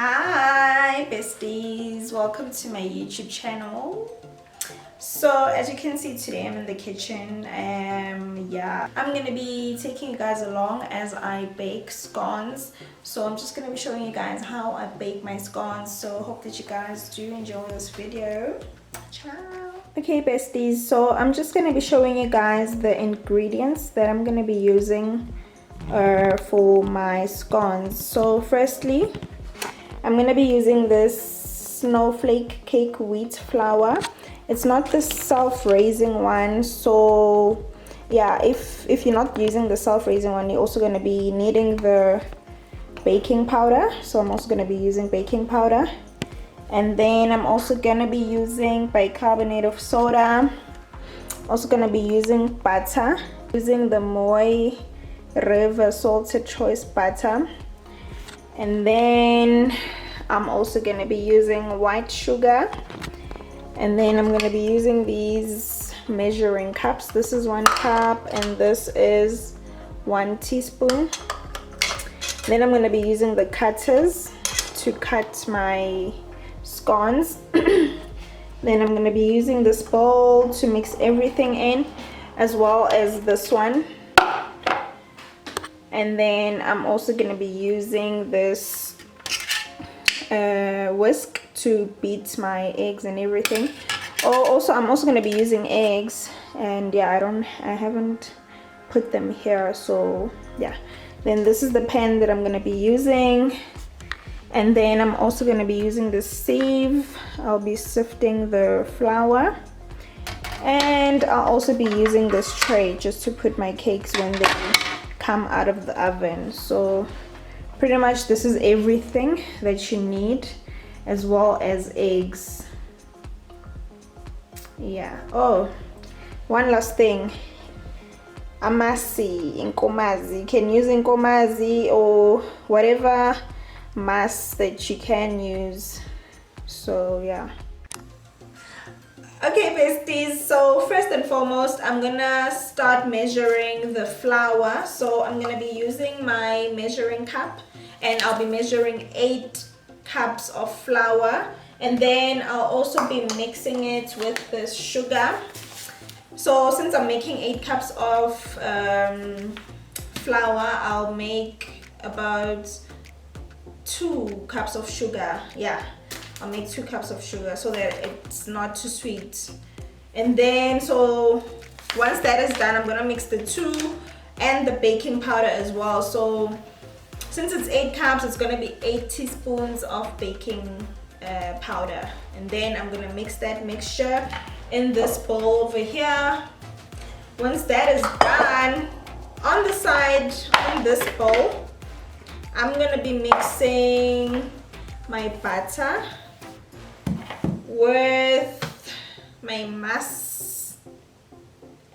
Hi besties, welcome to my YouTube channel. So as you can see, today I'm in the kitchen. Yeah, I'm gonna be taking you guys along as I bake scones. So I'm just gonna be showing you guys how I bake my scones, so hope that you guys do enjoy this video. Ciao. Okay besties, so I'm just gonna be showing you guys the ingredients that I'm gonna be using for my scones. So firstly, I'm gonna be using this snowflake cake wheat flour. It's not the self-raising one, so yeah, if you're not using the self-raising one, you're also gonna be needing the baking powder. So I'm also gonna be using baking powder, and then I'm also gonna be using bicarbonate of soda. Also gonna be using butter, using the Moy River salted choice butter. And then I'm also going to be using white sugar, and then I'm going to be using these measuring cups. This is 1 cup and this is 1 teaspoon. Then I'm going to be using the cutters to cut my scones. Then I'm going to be using this bowl to mix everything in, as well as this one. And then I'm also going to be using this whisk to beat my eggs and everything. Also I'm also going to be using eggs, and yeah, I haven't put them here, so yeah. Then this is the pan that I'm going to be using, and then I'm also going to be using this sieve. I'll be sifting the flour, and I'll also be using this tray just to put my cakes when they come out of the oven. So pretty much this is everything that you need, as well as eggs. Yeah. Oh, one last thing, amasi, inkomazi. You can use inkomazi or whatever mass that you can use. So yeah. Okay besties, so first and foremost, I'm gonna start measuring the flour. So I'm gonna be using my measuring cup, and I'll be measuring 8 cups of flour, and then I'll also be mixing it with the sugar. So since I'm making 8 cups of flour, I'll make about 2 cups of sugar. Yeah, I'll make 2 cups of sugar so that it's not too sweet. And then, so once that is done, I'm gonna mix the 2 and the baking powder as well. So since it's 8 cups, it's gonna be 8 teaspoons of baking powder. And then I'm gonna mix that mixture in this bowl over here. Once that is done, on the side, on this bowl, I'm gonna be mixing my butter with my mass,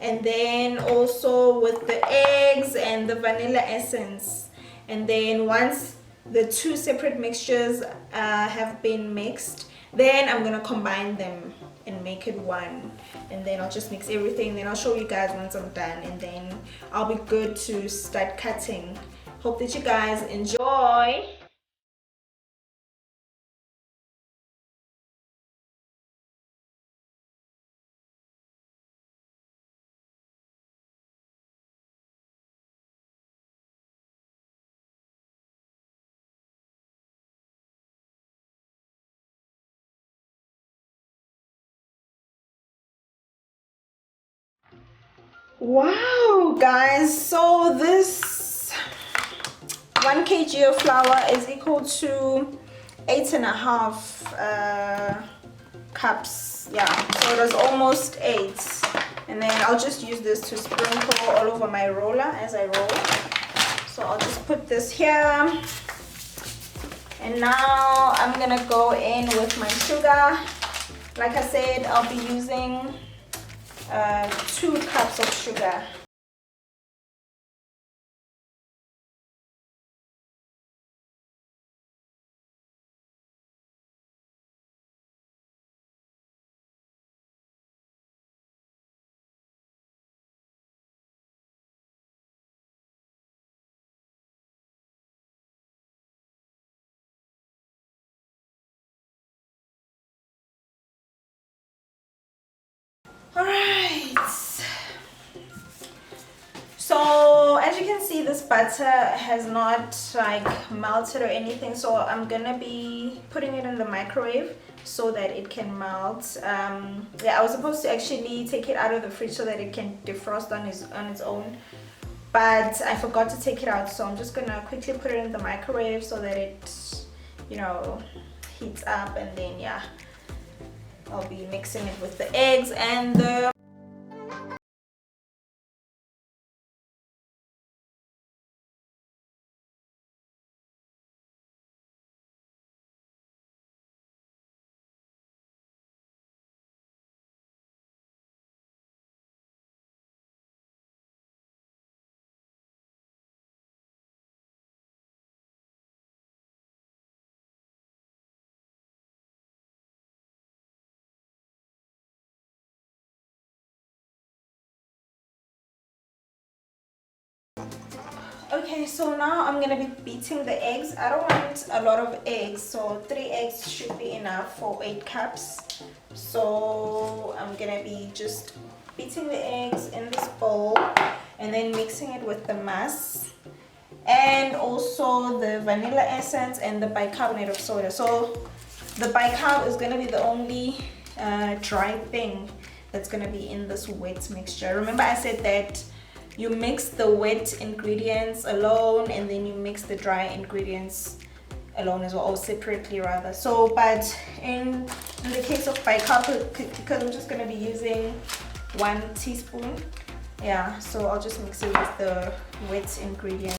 and then also with the eggs and the vanilla essence. And then once the 2 separate mixtures have been mixed, then I'm gonna combine them and make it one. And then I'll just mix everything, then I'll show you guys once I'm done, and then I'll be good to start cutting. Hope that you guys enjoy. Wow guys, so this 1 kg of flour is equal to 8.5 cups. Yeah, so it was almost 8. And then I'll just use this to sprinkle all over my roller as I roll. So I'll just put this here, and now I'm gonna go in with my sugar. Like I said, I'll be using 2 cups of sugar. All right. So as you can see, this butter has not like melted or anything, so I'm gonna be putting it in the microwave so that it can melt. Yeah, I was supposed to actually take it out of the fridge so that it can defrost on its own, but I forgot to take it out, so I'm just gonna quickly put it in the microwave so that it, you know, heats up, and then yeah, I'll be mixing it with the eggs and the Okay, so now I'm gonna be beating the eggs. I don't want a lot of eggs, so 3 eggs should be enough for 8 cups. So I'm gonna be just beating the eggs in this bowl and then mixing it with the mass and also the vanilla essence and the bicarbonate of soda. So the bicarb is gonna be the only dry thing that's gonna be in this wet mixture. Remember I said that you mix the wet ingredients alone and then you mix the dry ingredients alone as well, or separately rather. So but in the case of bicarb, because I'm just going to be using 1 teaspoon, yeah, so I'll just mix it with the wet ingredients.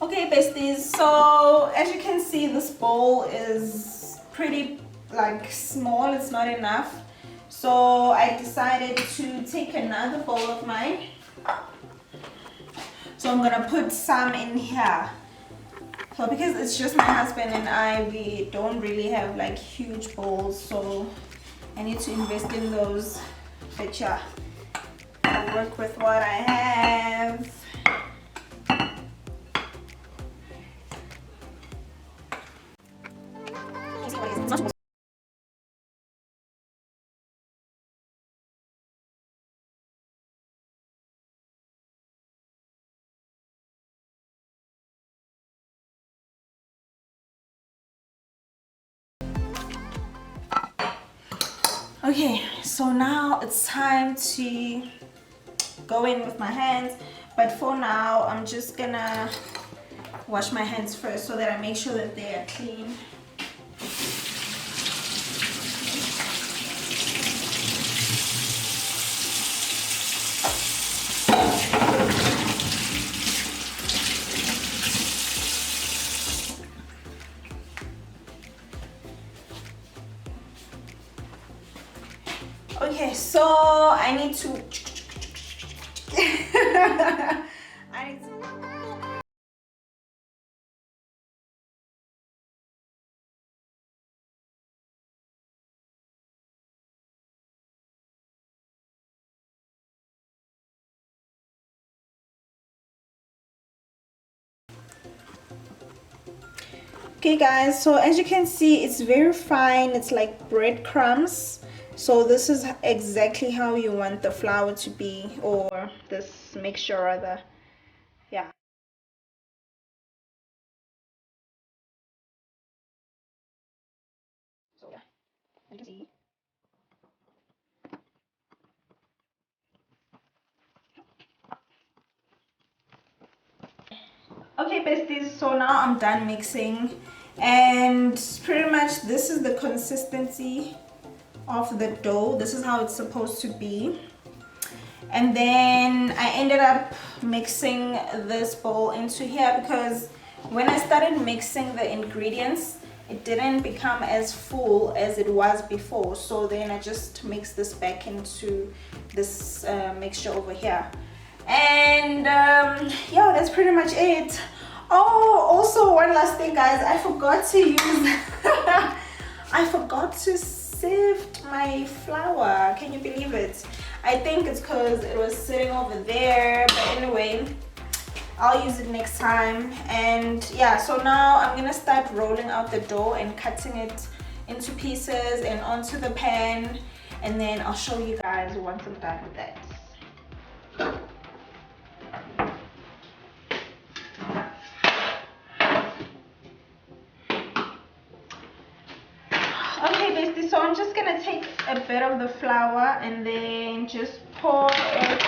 Okay, besties, so as you can see, this bowl is pretty like small, it's not enough. So I decided to take another bowl of mine. So I'm gonna put some in here. So because it's just my husband and I, we don't really have like huge bowls, so I need to invest in those. But yeah, I'll work with what I have. Okay, so now it's time to go in with my hands, but for now I'm just gonna wash my hands first so that I make sure that they are clean. Okay, so I need to I need to Okay guys, so as you can see, it's very fine. It's like breadcrumbs. So this is exactly how you want the flour to be, or this mixture rather. Yeah. So yeah, you can see. besties, so now I'm done mixing, and pretty much this is the consistency of the dough. This is how it's supposed to be. And then I ended up mixing this bowl into here because when I started mixing the ingredients, it didn't become as full as it was before. So then I just mixed this back into this mixture over here. And yeah, that's pretty much it. Oh, also one last thing, guys. I forgot to use I forgot to sift my flour. Can you believe it? I think it's because it was sitting over there, but anyway, I'll use it next time. And yeah, so now I'm gonna start rolling out the dough and cutting it into pieces and onto the pan, and then I'll show you guys once I'm done with that. Okay, bestie, so I'm just gonna take a bit of the flour and then just pour it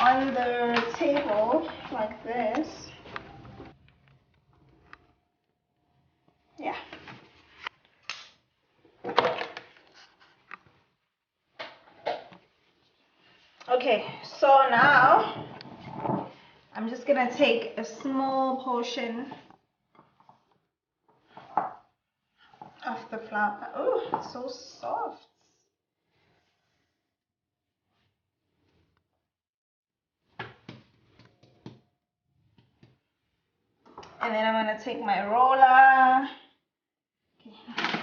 on the table like this. Yeah. Okay, so now I'm just gonna take a small portion of the flour. Oh, it's so soft. And then I'm gonna take my roller. Okay.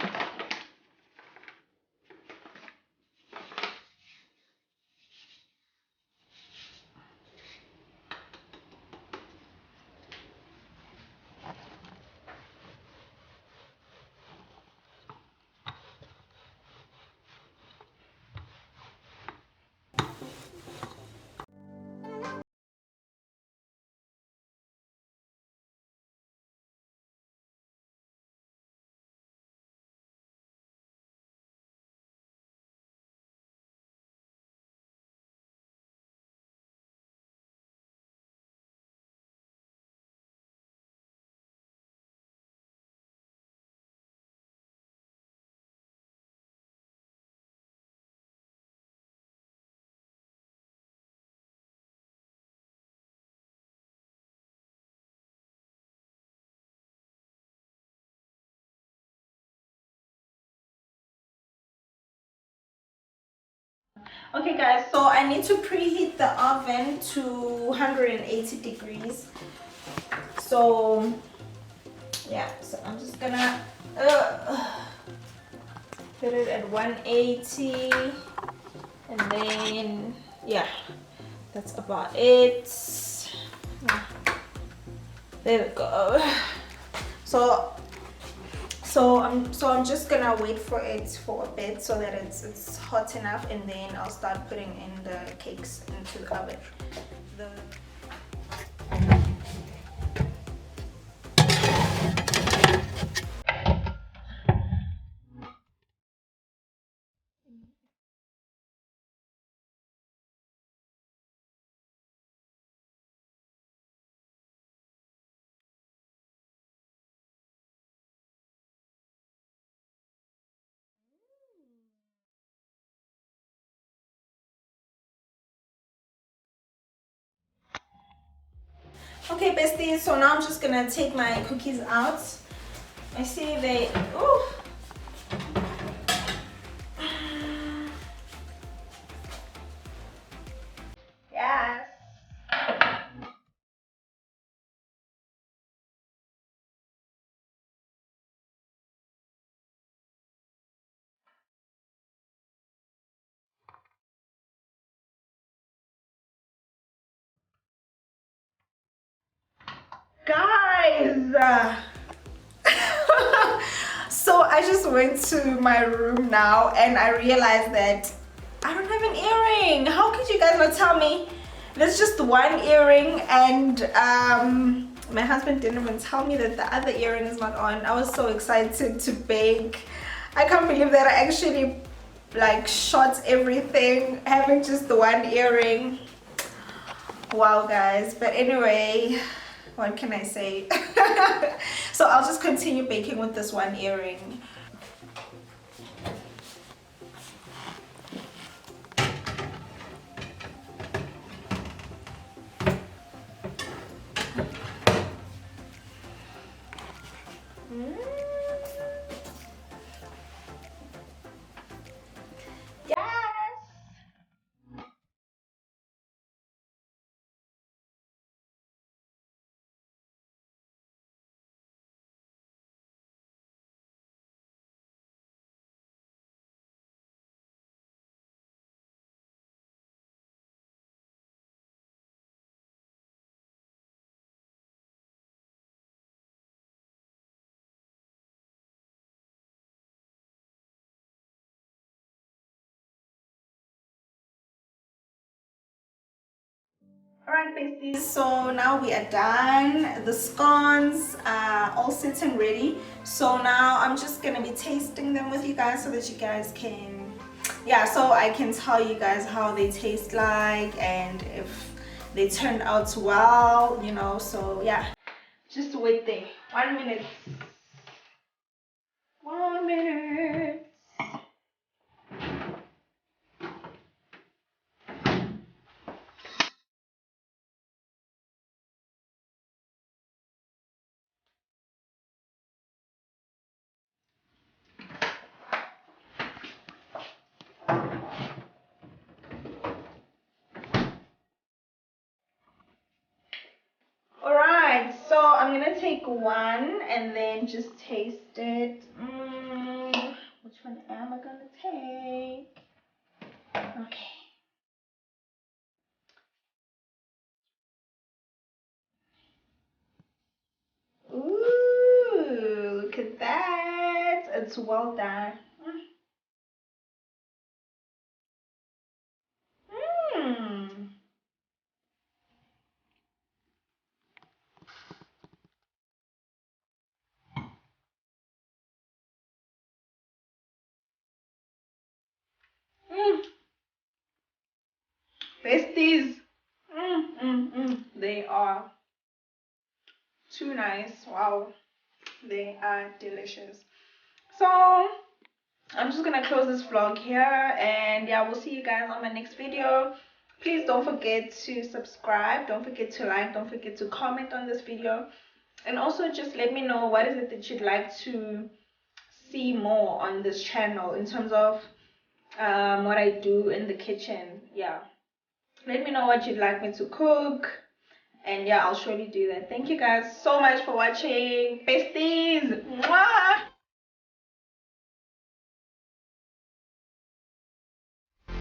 Okay guys, so I need to preheat the oven to 180 degrees. So yeah, so I'm just gonna put it at 180, and then yeah, that's about it. There we go. So I'm just gonna wait for it for a bit so that it's hot enough, and then I'll start putting in the cakes into the oven. Okay, besties, so now I'm just gonna take my cookies out. I see they, ooh. Yes. Guys, so I just went to my room now and I realized that I don't have an earring. How could you guys not tell me? There's just one earring, and my husband didn't even tell me that the other earring is not on. I was so excited to bake. I can't believe that I actually like shot everything having just the one earring. Wow guys, but anyway, what can I say? So I'll just continue baking with this one earring. Alright besties, so now we are done. The scones are all set and ready. So now I'm just gonna be tasting them with you guys so that you guys can, yeah, so I can tell you guys how they taste like and if they turned out well, you know. So yeah, just wait there. 1 minute. 1 minute. Alright, so I'm gonna take one and then just taste it. Which one am I gonna take? Okay. Ooh, look at that. It's well done. Mmm. Mm. Besties. They are too nice. Wow. They are delicious. So I'm just gonna close this vlog here, and yeah, we'll see you guys on my next video. Please don't forget to subscribe, don't forget to like, don't forget to comment on this video, and also just let me know what is it that you'd like to see more on this channel in terms of what I do in the kitchen. Yeah, let me know what you'd like me to cook, and yeah, I'll surely do that. Thank you guys so much for watching. Besties. Mwah!